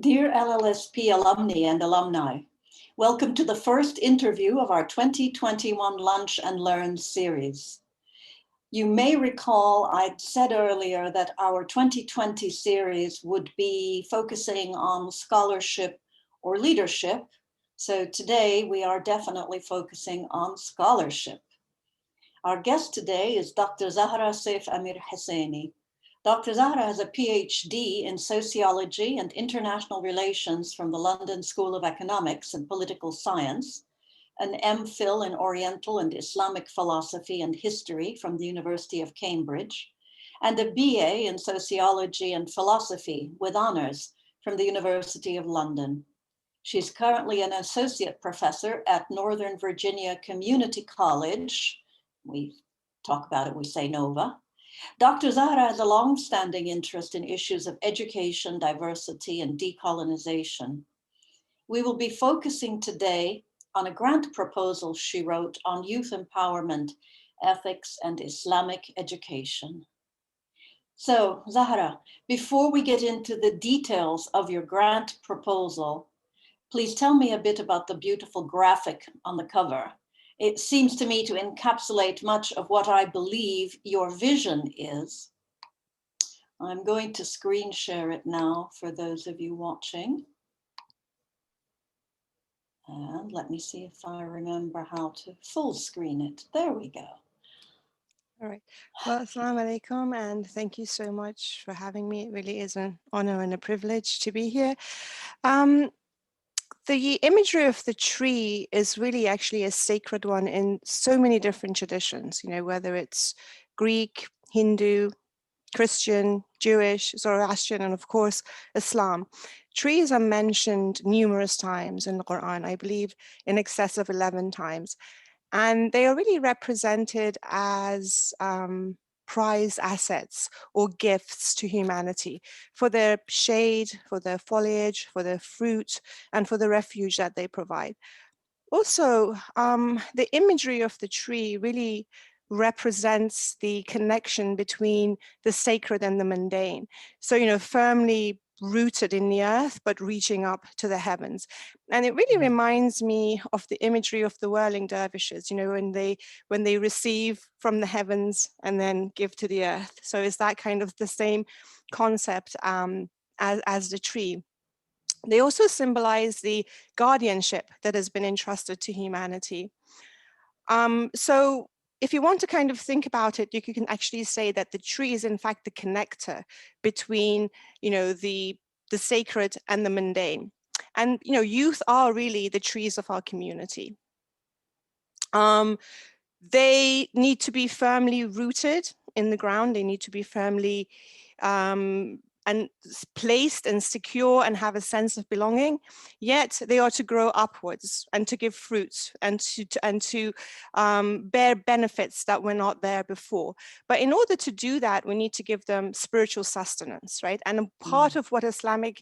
Dear LLSP alumni and alumni, welcome to the first interview of our 2021 Lunch and Learn series. You may recall I said earlier that our 2020 series would be focusing on scholarship or leadership. So today we are definitely focusing on scholarship. Our guest today is Dr. Zahra Seif-Amirhosseini. Dr. Zahra has a PhD in sociology and international relations from the London School of Economics and Political Science, an MPhil in Oriental and Islamic philosophy and history from the University of Cambridge, and a BA in sociology and philosophy with honors from the University of London. She's currently an associate professor at Northern Virginia Community College. We talk about it, we say NOVA. Dr. Zahra has a long-standing interest in issues of education, diversity, and decolonization. We will be focusing today on a grant proposal she wrote on youth empowerment, ethics, and Islamic education. So, Zahra, before we get into the details of your grant proposal, please tell me a bit about the beautiful graphic on the cover. It seems to me to encapsulate much of what I believe your vision is. I'm going to screen share it now for those of you watching. And let me see if I remember how to full screen it. There we go. All right. Well, assalamu alaikum, and thank you so much for having me. It really is an honor and a privilege to be here. The imagery of the tree is really actually a sacred one in so many different traditions, whether it's Greek, Hindu, Christian, Jewish, Zoroastrian, and of course, Islam. Trees are mentioned numerous times in the Quran, I believe in excess of 11 times. And they are really represented as prized assets or gifts to humanity for their shade, for their foliage, for their fruit, and for the refuge that they provide. Also, the imagery of the tree really represents the connection between the sacred and the mundane. So, firmly rooted in the earth, but reaching up to the heavens. And it really reminds me of the imagery of the whirling dervishes, when they receive from the heavens and then give to the earth. So is that kind of the same concept as the tree? They also symbolize the guardianship that has been entrusted to humanity. So if you want to kind of think about it, you can actually say that the tree is in fact the connector between, the sacred and the mundane. And, youth are really the trees of our community. They need to be firmly rooted in the ground. They need to be firmly and placed and secure and have a sense of belonging, yet they are to grow upwards and to give fruits and to bear benefits that were not there before. But in order to do that, we need to give them spiritual sustenance, right? And a part of what Islamic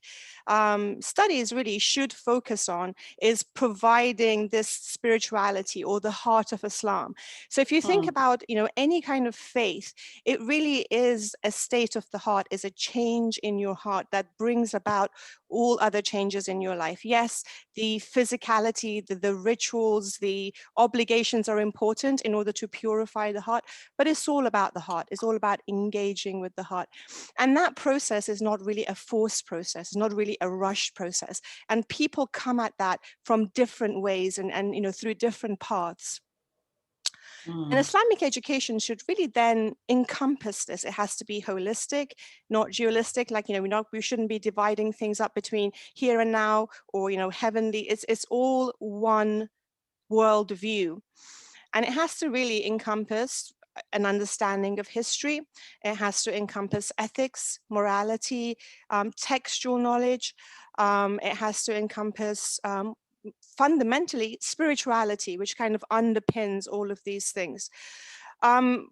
studies really should focus on is providing this spirituality or the heart of Islam. So if you think about, any kind of faith, it really is a state of the heart, is a change in your heart that brings about all other changes in your life. Yes, the physicality, the rituals, the obligations are important in order to purify the heart, but it's all about the heart. It's all about engaging with the heart. And that process is not really a forced process. It's not really a rushed process. And people come at that from different ways and through different paths. And Islamic education should really then encompass this. It has to be holistic, not dualistic. Like, we shouldn't be dividing things up between here and now or, heavenly. It's all one world view. And it has to really encompass an understanding of history. It has to encompass ethics, morality, textual knowledge. It has to encompass fundamentally spirituality, which kind of underpins all of these things.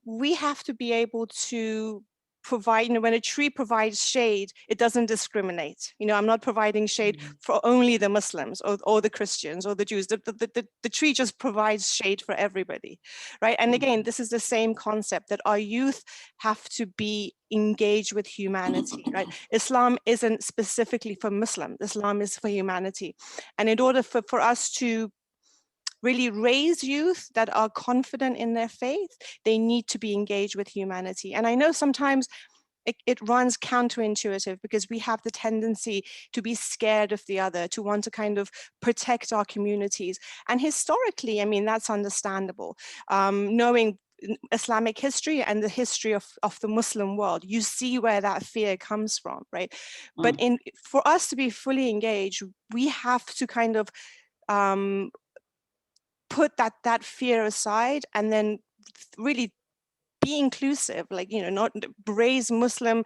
We have to be able to provide, when a tree provides shade, it doesn't discriminate. I'm not providing shade for only the Muslims or the Christians or the Jews. The tree just provides shade for everybody, right? And again, this is the same concept that our youth have to be engaged with humanity, right? Islam isn't specifically for Muslims. Islam is for humanity. And in order for us to really raise youth that are confident in their faith, they need to be engaged with humanity. And I know sometimes it runs counterintuitive because we have the tendency to be scared of the other, to want to kind of protect our communities. And historically, I mean, that's understandable. Knowing Islamic history and the history of the Muslim world, you see where that fear comes from, right? But for us to be fully engaged, we have to kind of put that fear aside and then really be inclusive, like, not raise Muslim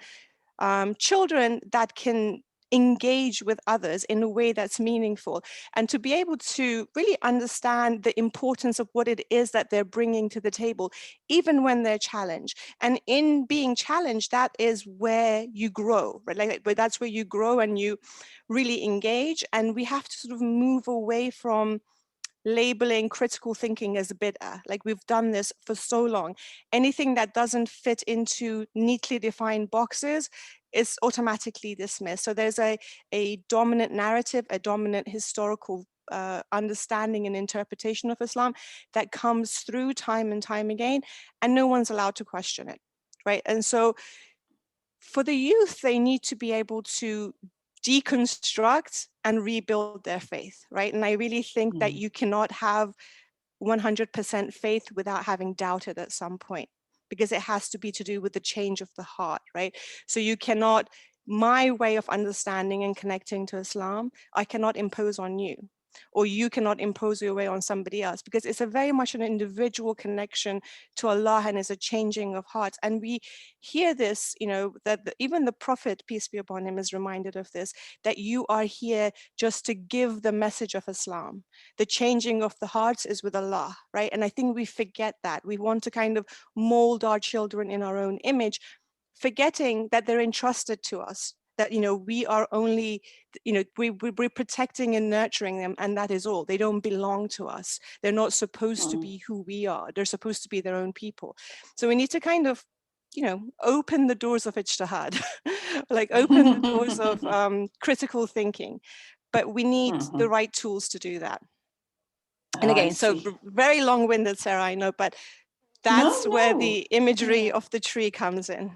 children that can engage with others in a way that's meaningful, and to be able to really understand the importance of what it is that they're bringing to the table, even when they're challenged. And in being challenged, that is where you grow, right? But that's where you grow and you really engage. And we have to sort of move away from labeling critical thinking as bid'ah. Like, we've done this for so long. Anything that doesn't fit into neatly defined boxes is automatically dismissed. So there's a dominant narrative, a dominant historical understanding and interpretation of Islam that comes through time and time again, and no one's allowed to question it, right? And so for the youth, they need to be able to deconstruct and rebuild their faith, right? And I really think that you cannot have 100% faith without having doubted at some point, because it has to be to do with the change of the heart, right? So you cannot, my way of understanding and connecting to Islam, I cannot impose on you, or you cannot impose your way on somebody else, because it's a very much an individual connection to Allah, and it's a changing of hearts. And we hear this, that even the Prophet, peace be upon him, is reminded of this, that you are here just to give the message of Islam. The changing of the hearts is with Allah, right? And I think we forget that. We want to kind of mold our children in our own image, forgetting that they're entrusted to us, that we are only, we're protecting and nurturing them, and that is all. They don't belong to us. They're not supposed to be who we are. They're supposed to be their own people. So we need to kind of, open the doors of ijtihad, like open the doors of critical thinking, but we need the right tools to do that. And again, so very long-winded, Sarah, I know, but that's where the imagery of the tree comes in.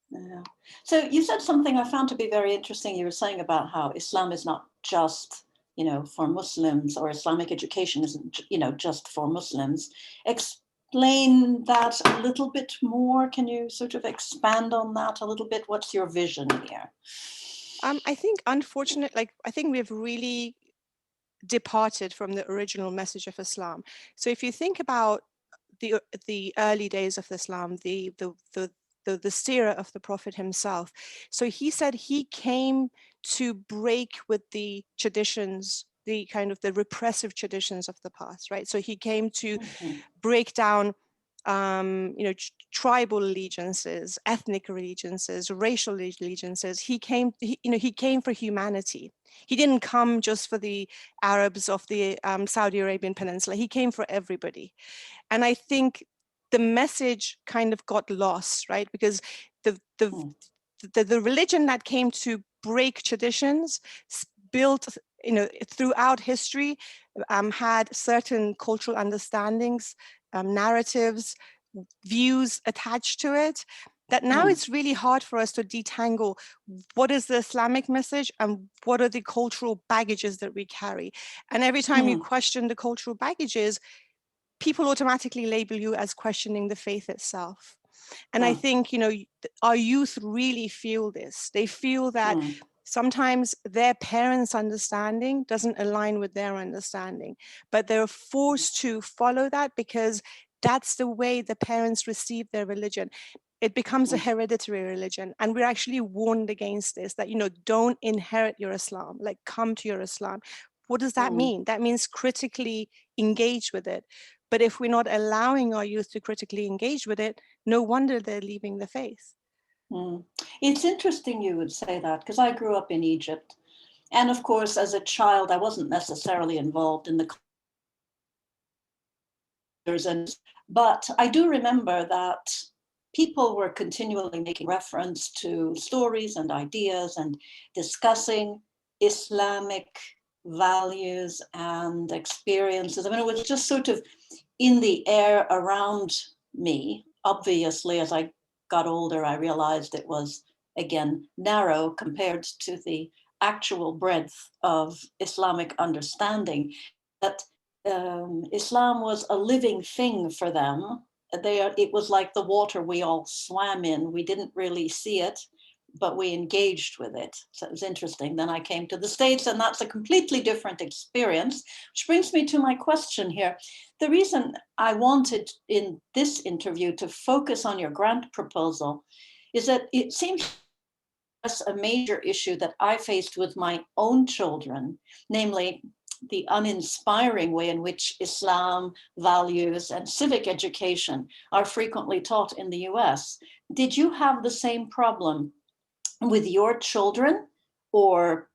Yeah. So you said something I found to be very interesting. You were saying about how Islam is not just, for Muslims, or Islamic education isn't, just for Muslims. Explain that a little bit more. Can you sort of expand on that a little bit? What's your vision here? I think, unfortunately, I think we've really departed from the original message of Islam. So if you think about the early days of Islam, the seerah of the Prophet himself. So he said he came to break with the traditions, the kind of the repressive traditions of the past, right? So he came to break down, tribal allegiances, ethnic allegiances, racial allegiances. He came for humanity. He didn't come just for the Arabs of the Saudi Arabian Peninsula. He came for everybody. And I think the message kind of got lost, right? Because the religion that came to break traditions, built, throughout history, had certain cultural understandings, narratives, views attached to it, that now it's really hard for us to detangle what is the Islamic message and what are the cultural baggages that we carry. And every time you question the cultural baggages, people automatically label you as questioning the faith itself. And I think, our youth really feel this. They feel that sometimes their parents' understanding doesn't align with their understanding, but they're forced to follow that because that's the way the parents receive their religion. It becomes a hereditary religion. And we're actually warned against this, that, don't inherit your Islam, like come to your Islam. What does that mean? That means critically engage with it. But if we're not allowing our youth to critically engage with it, no wonder they're leaving the faith. Mm. It's interesting you would say that, because I grew up in Egypt. And of course, as a child, I wasn't necessarily involved in the cultures, but I do remember that people were continually making reference to stories and ideas and discussing Islamic values and experiences. I mean, it was just sort of in the air around me. Obviously, as I got older, I realized it was, again, narrow compared to the actual breadth of Islamic understanding. That Islam was a living thing for them. It was like the water we all swam in. We didn't really see it, but we engaged with it. So it was interesting. Then I came to the States, and that's a completely different experience, which brings me to my question here. The reason I wanted in this interview to focus on your grant proposal is that it seems a major issue that I faced with my own children, namely the uninspiring way in which Islam values and civic education are frequently taught in the US. Did you have the same problem with your children? Or,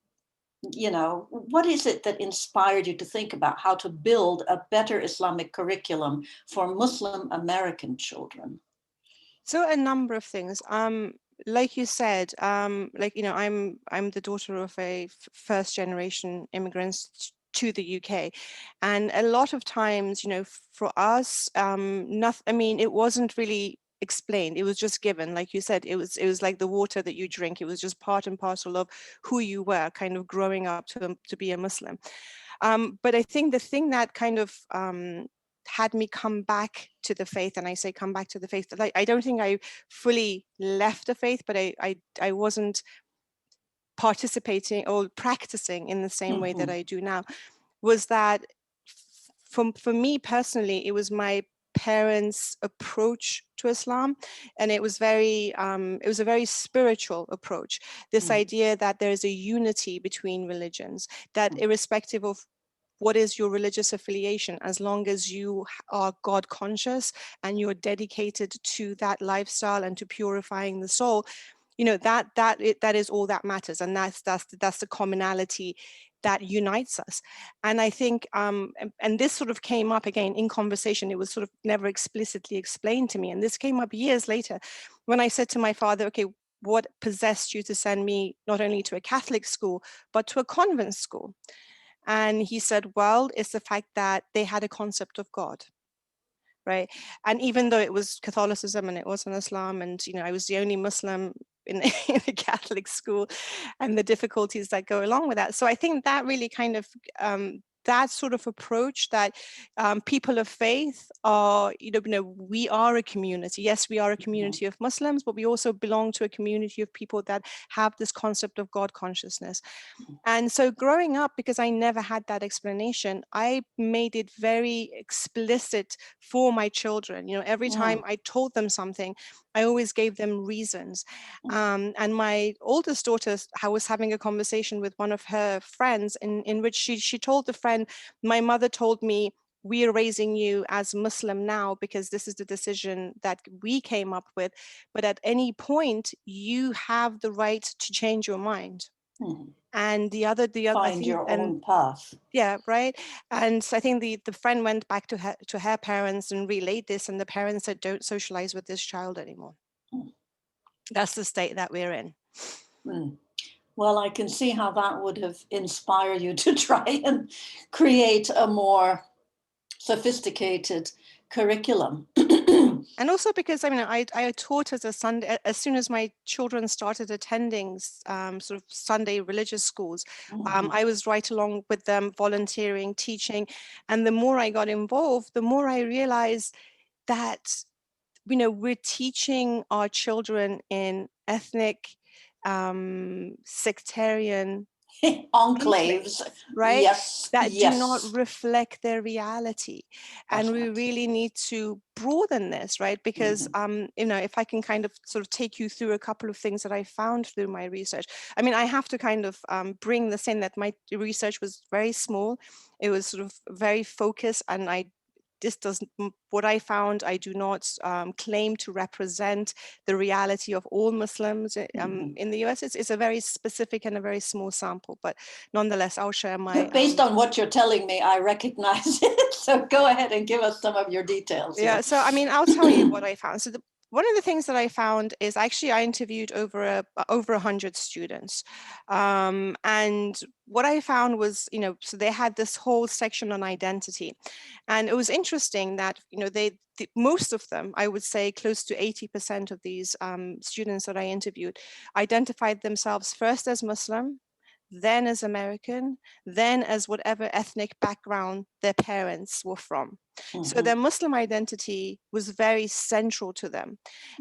what is it that inspired you to think about how to build a better Islamic curriculum for Muslim American children? So a number of things. Like you said, I'm the daughter of a first generation immigrants to the UK, and a lot of times, for us, it wasn't really explained. It was just given. Like you said, it was like the water that you drink. It was just part and parcel of who you were, kind of growing up to be a Muslim. But I think the thing that kind of had me come back to the faith, and I say come back to the faith, like, I don't think I fully left the faith, but I wasn't participating or practicing in the same way that I do now, was that for me personally, it was my parents' approach to Islam, and it was a very spiritual approach. This idea that there's a unity between religions, that irrespective of what is your religious affiliation, as long as you are God conscious and you're dedicated to that lifestyle and to purifying the soul, that is all that matters, and that's the commonality that unites us. And I think, and this sort of came up again in conversation. It was sort of never explicitly explained to me, and this came up years later when I said to my father, okay, what possessed you to send me not only to a Catholic school but to a convent school? And he said, well, it's the fact that they had a concept of God, right? And even though it was Catholicism and it wasn't Islam, and I was the only Muslim in the Catholic school, and the difficulties that go along with that. So I think that really kind of that sort of approach, that people of faith are, we are a community. Yes, we are a community of Muslims, but we also belong to a community of people that have this concept of God consciousness. And so growing up, because I never had that explanation, I made it very explicit for my children. Every time I told them something, I always gave them reasons. And my oldest daughter, I was having a conversation with one of her friends in which she told the friend, my mother told me, we are raising you as Muslim now because this is the decision that we came up with. But at any point, you have the right to change your mind. And the other, I Find think, your and own path. yeah, right. And so I think the friend went back to her parents and relayed this, and the parents said, don't socialize with this child anymore. That's the state that we're in. Well, I can see how that would have inspired you to try and create a more sophisticated curriculum. And also because I taught as as soon as my children started attending sort of Sunday religious schools, I was right along with them, volunteering, teaching. And the more I got involved, the more I realized that we're teaching our children in ethnic, sectarian Enclaves, right? yes, That do not yes. reflect their reality. That's And we right. really need to broaden this, right? Because, if I can kind of sort of take you through a couple of things that I found through my research. I have to kind of bring this in, that my research was very small. It was sort of very focused, and I this doesn't, what I found, I do not claim to represent the reality of all Muslims in the US. It's a very specific and a very small sample, but nonetheless, I'll share my... Based on what you're telling me, I recognize it. So go ahead and give us some of your details. Yeah, so I mean, I'll tell you what I found. So one of the things that I found is actually I interviewed over 100 students. And what I found was, so they had this whole section on identity. And it was interesting that, most of them, I would say close to 80% of these students that I interviewed identified themselves first as Muslim, then as American, then as whatever ethnic background their parents were from. So their Muslim identity was very central to them.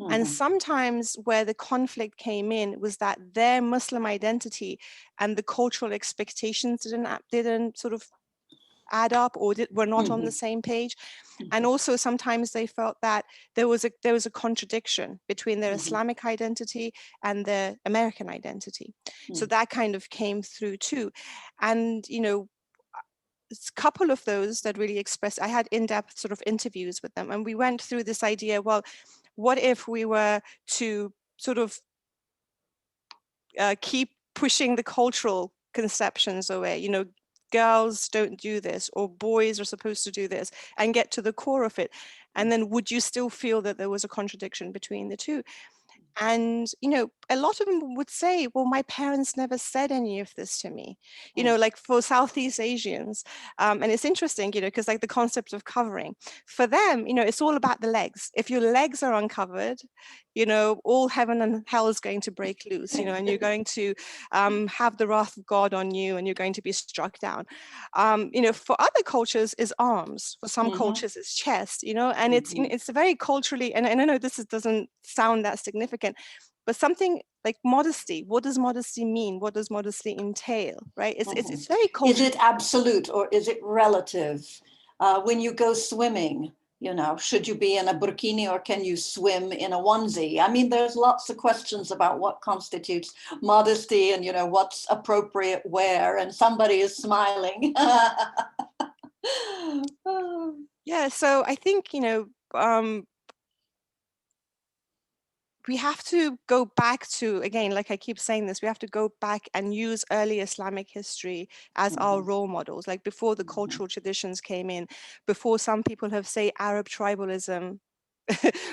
And sometimes where the conflict came in was that their Muslim identity and the cultural expectations didn't sort of add up, or were not on the same page. And also sometimes they felt that there was a contradiction between their Islamic identity and their American identity. So that kind of came through too. And a couple of those that really expressed, I had in-depth sort of interviews with them, and we went through this idea, well, what if we were to sort of keep pushing the cultural conceptions away, girls don't do this, or boys are supposed to do this, and get to the core of it. And then would you still feel that there was a contradiction between the two? And, a lot of them would say, well, my parents never said any of this to me, like for Southeast Asians. And it's interesting, because like the concept of covering for them, it's all about the legs. If your legs are uncovered, all heaven and hell is going to break loose, and you're going to have the wrath of God on you, and you're going to be struck down. For other cultures is arms, for some cultures is chest, and it's a very culturally, and I know this doesn't sound that significant, but something like modesty. What does modesty mean? What does modesty entail, right? It's very cultural. Is it absolute or is it relative? When you go swimming, should you be in a burkini or can you swim in a onesie? I mean, there's lots of questions about what constitutes modesty and, what's appropriate wear, and somebody is smiling. Yeah, so I think, we have to go back to, again, like I keep saying this, we have to go back and use early Islamic history as our role models, like before the cultural traditions came in, before some people have say Arab tribalism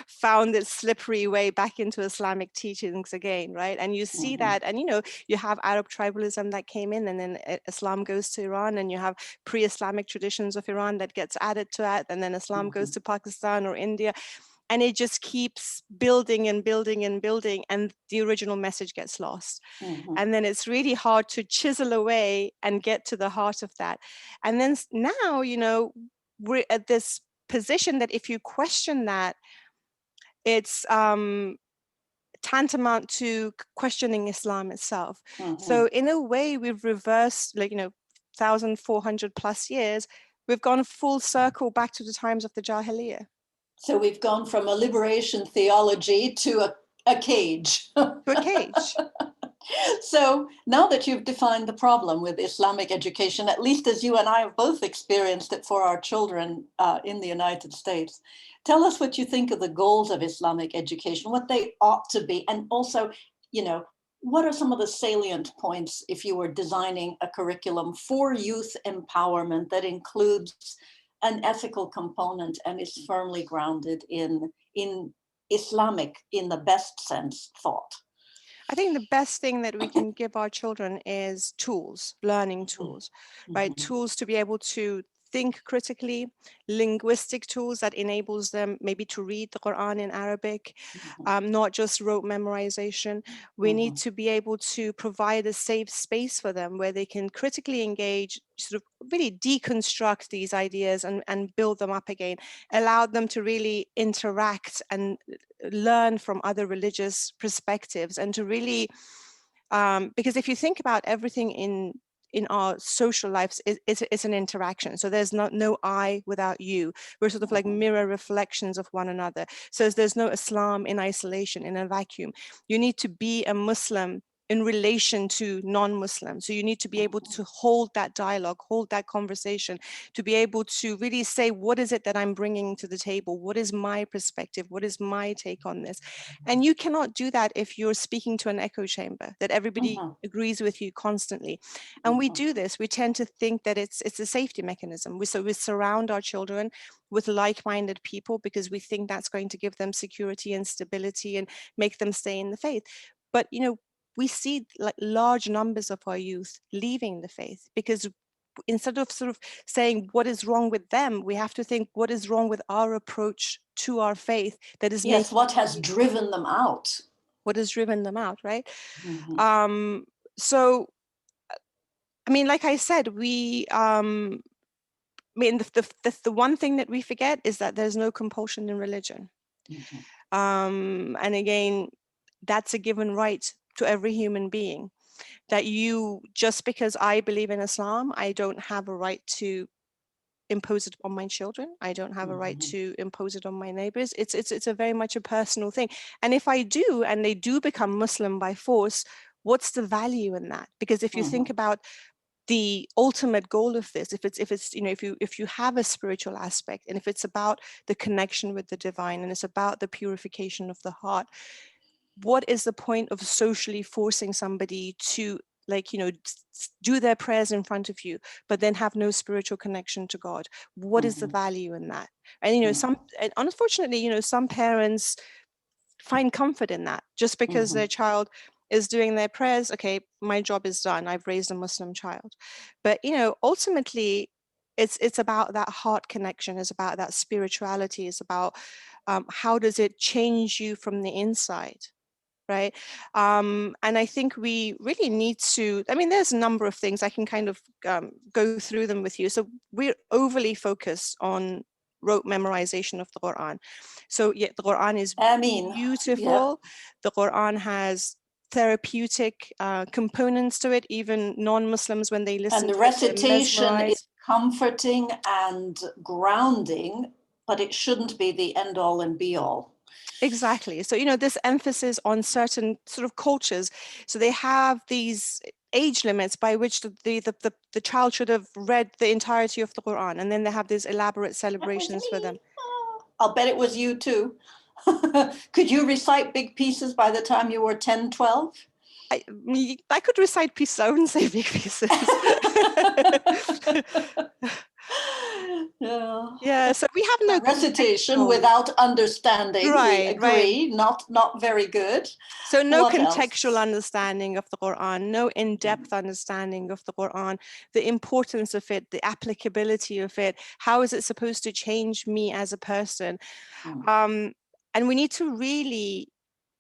found its slippery way back into Islamic teachings again, right? And you see that, and you have Arab tribalism that came in, and then Islam goes to Iran, and you have pre-Islamic traditions of Iran that gets added to that, and then Islam goes to Pakistan or India. And it just keeps building and building and building, and the original message gets lost. And then it's really hard to chisel away and get to the heart of that. And then now, we're at this position that if you question that, it's tantamount to questioning Islam itself. So in a way, we've reversed, 1,400 plus years, we've gone full circle back to the times of the Jahiliyyah. So we've gone from a liberation theology to a cage. To a cage. So now that you've defined the problem with Islamic education, at least as you and I have both experienced it for our children in the United States, tell us what you think of the goals of Islamic education, what they ought to be, and also, what are some of the salient points if you were designing a curriculum for youth empowerment that includes an ethical component and is firmly grounded in Islamic, in the best sense, thought? I think the best thing that we can give our children is tools, learning tools, right? Tools to be able to think critically, linguistic tools that enables them maybe to read the Quran in Arabic, not just rote memorization. We need to be able to provide a safe space for them where they can critically engage, sort of really deconstruct these ideas and build them up again, allow them to really interact and learn from other religious perspectives, and to really, because if you think about everything in our social lives, it's an interaction. So there's no I without you. We're sort of like mirror reflections of one another. So there's no Islam in isolation, in a vacuum. You need to be a Muslim in relation to non-Muslims. So you need to be able to hold that dialogue, hold that conversation, to be able to really say, what is it that I'm bringing to the table? What is my perspective? What is my take on this? And you cannot do that if you're speaking to an echo chamber, that everybody agrees with you constantly. And we do this, we tend to think that it's a safety mechanism. We surround our children with like-minded people because we think that's going to give them security and stability and make them stay in the faith. But, you know, we see like large numbers of our youth leaving the faith because instead of sort of saying what is wrong with them, we have to think what is wrong with our approach to our faith that is yes, what has driven them out? What has driven them out, right? So, I mean, like I said, I mean, the one thing that we forget is that there's no compulsion in religion. And again, that's a given right to every human being, that you, just because I believe in Islam, I don't have a right to impose it on my children. I don't have a right to impose it on my neighbors. It's a very much a personal thing. And if I do, and they do become Muslim by force, what's the value in that? Because if you think about the ultimate goal of this, if it's you know, if you have a spiritual aspect, and if it's about the connection with the divine, and it's about the purification of the heart, what is the point of socially forcing somebody to, like, you know, do their prayers in front of you, but then have no spiritual connection to God? What is the value in that? And, you know, and unfortunately, you know, some parents find comfort in that just because their child is doing their prayers. Okay, my job is done. I've raised a Muslim child. But, you know, ultimately, it's about that heart connection. It's about that spirituality. It's about how does it change you from the inside? Right. And I think we really need to, I mean, there's a number of things I can kind of go through them with you. So we're overly focused on rote memorization of the Quran. So yeah, the Quran is beautiful. The Quran has therapeutic components to it. Even non-Muslims, when they listen and the to it, they're recitation mesmerized. is comforting and grounding, but it shouldn't be the end all and be all. Exactly. So, you know, this emphasis on certain sort of cultures. So they have these age limits by which the child should have read the entirety of the Quran. And then they have these elaborate celebrations for them. I'll bet it was you too. Could you recite big pieces by the time you were 10, 12? I could recite pieces. I wouldn't say big pieces. Yeah, so we have no recitation without understanding. Right, we agree, right. Not very good. So no what contextual else? Understanding of the Quran, no in-depth understanding of the Quran, the importance of it, the applicability of it. How is it supposed to change me as a person? And we need to really,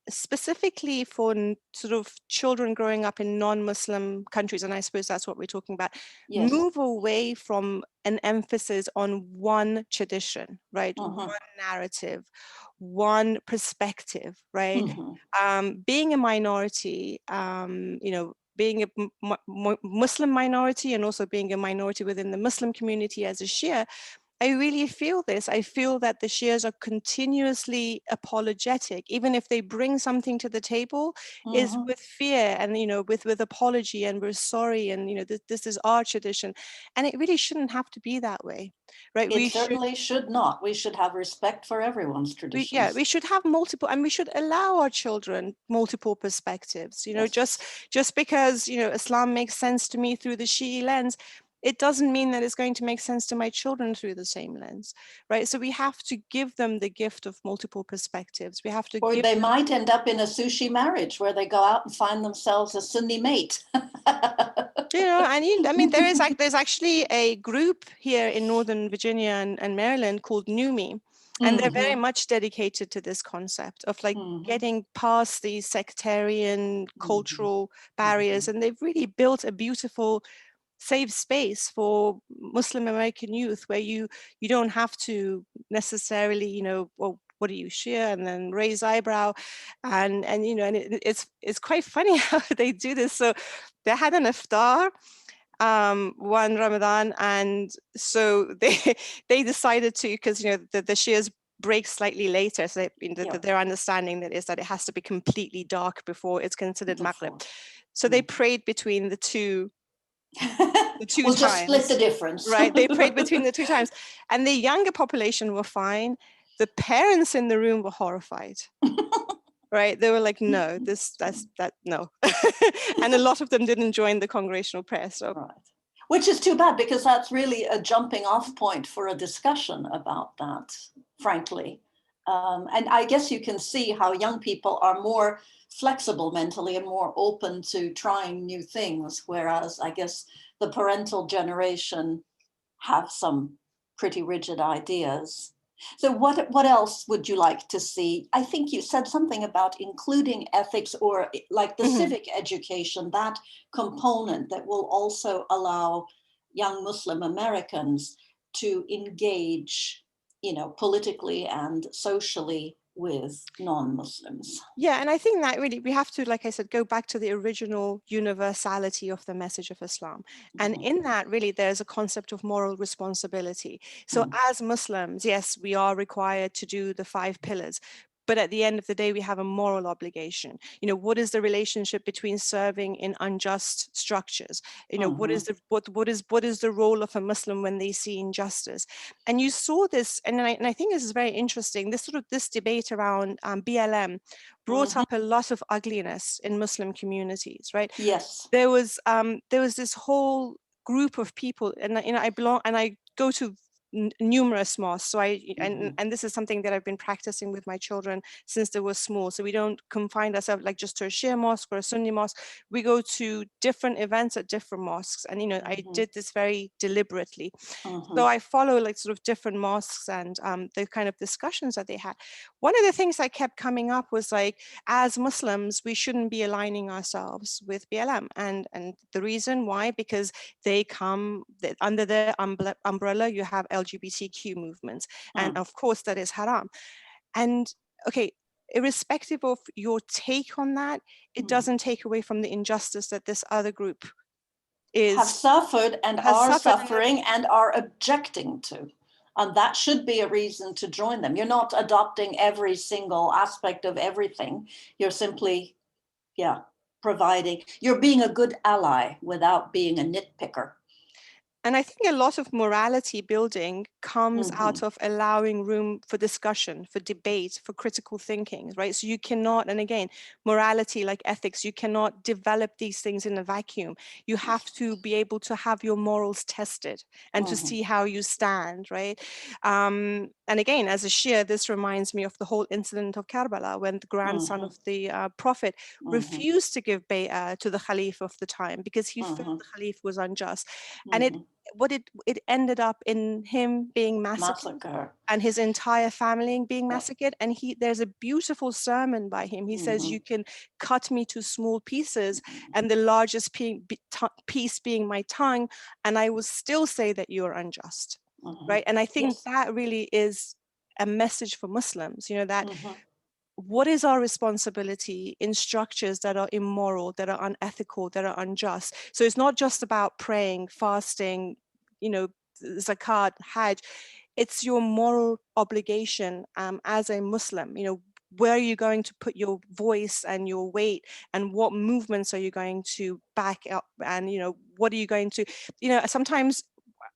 specifically for sort of children growing up in non-Muslim countries, and I suppose that's what we're talking about, move away from an emphasis on one tradition, right? One narrative, one perspective, right? Being a minority, you know, being a Muslim minority and also being a minority within the Muslim community as a Shia, I really feel this. I feel that the Shias are continuously apologetic, even if they bring something to the table, is with fear and, you know, with apology, and we're sorry, and, you know, this is our tradition, and it really shouldn't have to be that way, right? It certainly should not. We should have respect for everyone's traditions. We should have multiple, and we should allow our children multiple perspectives. You know, just because, you know, Islam makes sense to me through the Shi'i lens, it doesn't mean that it's going to make sense to my children through the same lens, right? So we have to give them the gift of multiple perspectives. We have to or they might end up in a sushi marriage where they go out and find themselves a Sunni mate. You know, I mean, there's actually a group here in Northern Virginia and Maryland called NUMI, and they're very much dedicated to this concept of like getting past these sectarian cultural barriers, and they've really built a beautiful safe space for Muslim American youth where you don't have to necessarily, you know, well, what are you, Shia, and then raise eyebrow, and you know, and it's quite funny how they do this. So they had an iftar one Ramadan, and so they decided to, because, you know, the Shias break slightly later, so their understanding that is that it has to be completely dark before it's considered Maghrib. So they prayed between the two We'll just split times, the difference. right? They prayed between the two times, and the younger population were fine. The parents in the room were horrified. Right? They were like, no, no. And a lot of them didn't join the congregational prayer. So, right. Which is too bad, because that's really a jumping off point for a discussion about that, frankly. And I guess you can see how young people are more flexible mentally and more open to trying new things, whereas I guess the parental generation have some pretty rigid ideas. So what else would you like to see? I think you said something about including ethics, or like the civic education, that component that will also allow young Muslim Americans to engage, politically and socially with non-Muslims. yeah, and I think that really we have to, like I said, go back to the original universality of the message of Islam. And in that, really, there's a concept of moral responsibility. So as Muslims, yes, we are required to do the 5 pillars. But at the end of the day, we have a moral obligation. What is the relationship between serving in unjust structures? What is the role of a Muslim when they see injustice? And you saw this, and I think this is very interesting. This debate around BLM brought up a lot of ugliness in Muslim communities, right? Yes. There was this whole group of people, and I go to numerous mosques. So and this is something that I've been practicing with my children since they were small. So we don't confine ourselves like just to a Shia mosque or a Sunni mosque. We go to different events at different mosques, and I did this very deliberately. So I follow like sort of different mosques and the kind of discussions that they had. One of the things that kept coming up was like, as Muslims, we shouldn't be aligning ourselves with BLM, and the reason why, because they come under their umbrella. You have LGBTQ movements, and of course that is haram. And okay, irrespective of your take on that, it doesn't take away from the injustice that this other group have suffered and are suffering and are objecting to. And that should be a reason to join them. You're not adopting every single aspect of everything. You're simply, providing, you're being a good ally without being a nitpicker. And I think a lot of morality building comes out of allowing room for discussion, for debate, for critical thinking, right? So you cannot, and again, morality like ethics, you cannot develop these things in a vacuum. You have to be able to have your morals tested and to see how you stand, right? And again, as a Shia, this reminds me of the whole incident of Karbala when the grandson of the Prophet refused to give bay'ah to the Khalif of the time because he felt the Khalif was unjust. And it ended up in him being massacred and his entire family being massacred. And there's a beautiful sermon by him. He says, you can cut me to small pieces and the largest piece being my tongue, and I will still say that you're unjust, right? And I think that really is a message for Muslims, that what is our responsibility in structures that are immoral, that are unethical, that are unjust? So it's not just about praying, fasting, zakat, hajj. It's your moral obligation as a Muslim. Where are you going to put your voice and your weight, and what movements are you going to back up, and what are you going to, sometimes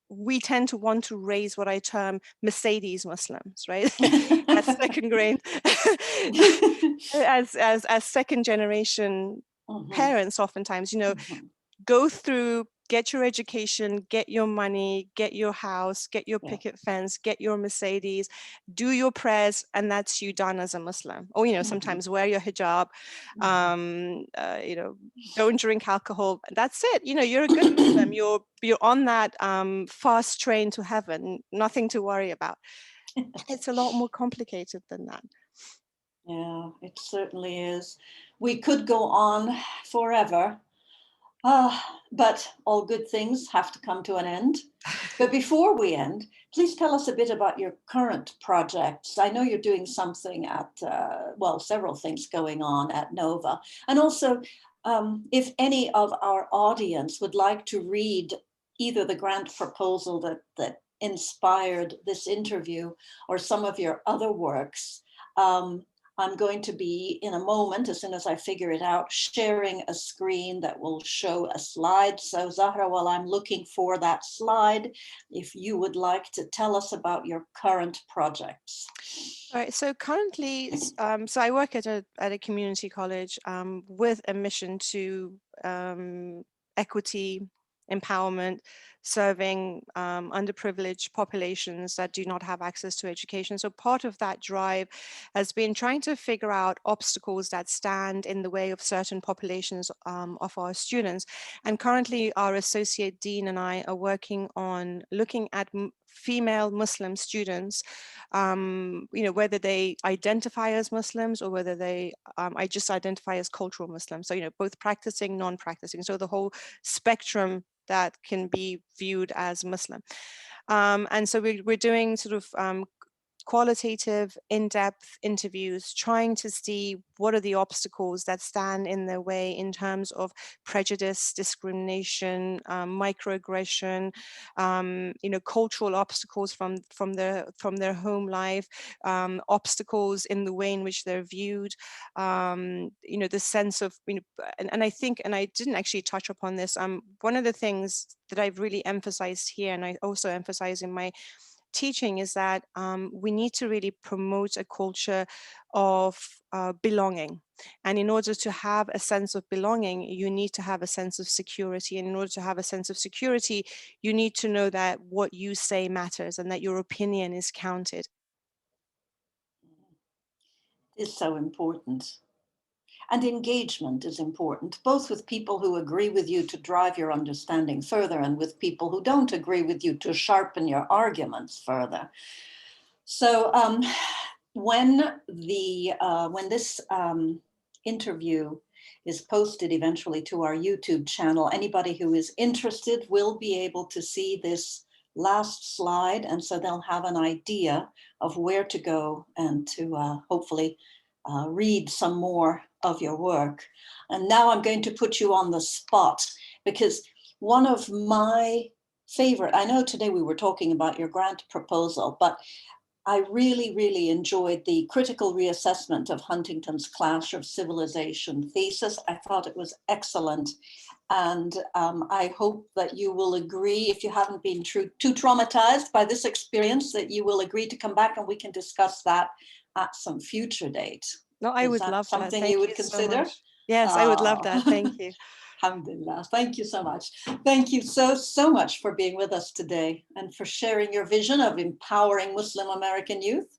we tend to want to raise what I term Mercedes Muslims, right? As second grade, as second generation parents, oftentimes, go through, get your education, get your money, get your house, get your picket fence, get your Mercedes, do your prayers, and that's you done as a Muslim. Or, sometimes wear your hijab, don't drink alcohol. That's it. You're a good Muslim. You're on that fast train to heaven. Nothing to worry about. It's a lot more complicated than that. Yeah, it certainly is. We could go on forever. But all good things have to come to an end. But before we end, please tell us a bit about your current projects. I know you're doing something at, several things going on at Nova. And also, if any of our audience would like to read either the grant proposal that inspired this interview or some of your other works, I'm going to be, in a moment, as soon as I figure it out, sharing a screen that will show a slide. So Zahra, while I'm looking for that slide, if you would like to tell us about your current projects. All right, so currently, so I work at a community college with a mission to equity, empowerment, serving underprivileged populations that do not have access to education. So part of that drive has been trying to figure out obstacles that stand in the way of certain populations of our students. And currently our associate dean and I are working on looking at female Muslim students, whether they identify as Muslims or whether they I just identify as cultural Muslims. So, both practicing, non-practicing. So the whole spectrum that can be viewed as Muslim. And so we're doing sort of qualitative, in-depth interviews, trying to see what are the obstacles that stand in their way in terms of prejudice, discrimination, microaggression, cultural obstacles from their home life, obstacles in the way in which they're viewed, the sense of, and I think, and I didn't actually touch upon this, one of the things that I've really emphasized here, and I also emphasize in my teaching, is that we need to really promote a culture of belonging. And in order to have a sense of belonging, you need to have a sense of security. And in order to have a sense of security, you need to know that what you say matters and that your opinion is counted. It's so important. And engagement is important, both with people who agree with you to drive your understanding further and with people who don't agree with you to sharpen your arguments further. So when this interview is posted eventually to our YouTube channel, anybody who is interested will be able to see this last slide, and so they'll have an idea of where to go and to hopefully read some more of your work. And now I'm going to put you on the spot, because one of my favorite, I know today we were talking about your grant proposal, but I really, really enjoyed the critical reassessment of Huntington's Clash of Civilization thesis. I thought it was excellent. And I hope that you will agree, if you haven't been too traumatized by this experience, that you will agree to come back and we can discuss that at some future date. No, I would love that. Something you would consider? Yes, I would love that. Thank you. Alhamdulillah. Thank you so much. Thank you so much for being with us today and for sharing your vision of empowering Muslim American youth.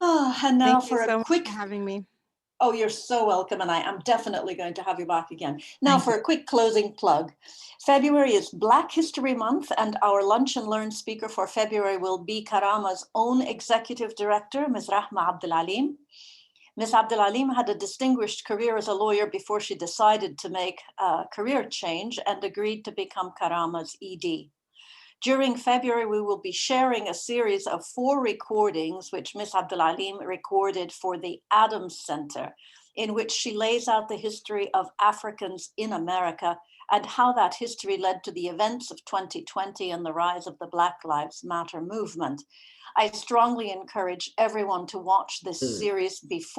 And now Thank you for so a much quick... for having me. Oh, you're so welcome. And I am definitely going to have you back again. Now for a quick closing plug. February is Black History Month, and our Lunch and Learn speaker for February will be Karama's own executive director, Ms. Rahma Abdel-Alim. Ms. Abdel-Alim had a distinguished career as a lawyer before she decided to make a career change and agreed to become Karama's ED. During February, we will be sharing a series of 4 recordings which Ms. Abdel-Alim recorded for the Adams Center, in which she lays out the history of Africans in America and how that history led to the events of 2020 and the rise of the Black Lives Matter movement. I strongly encourage everyone to watch this series before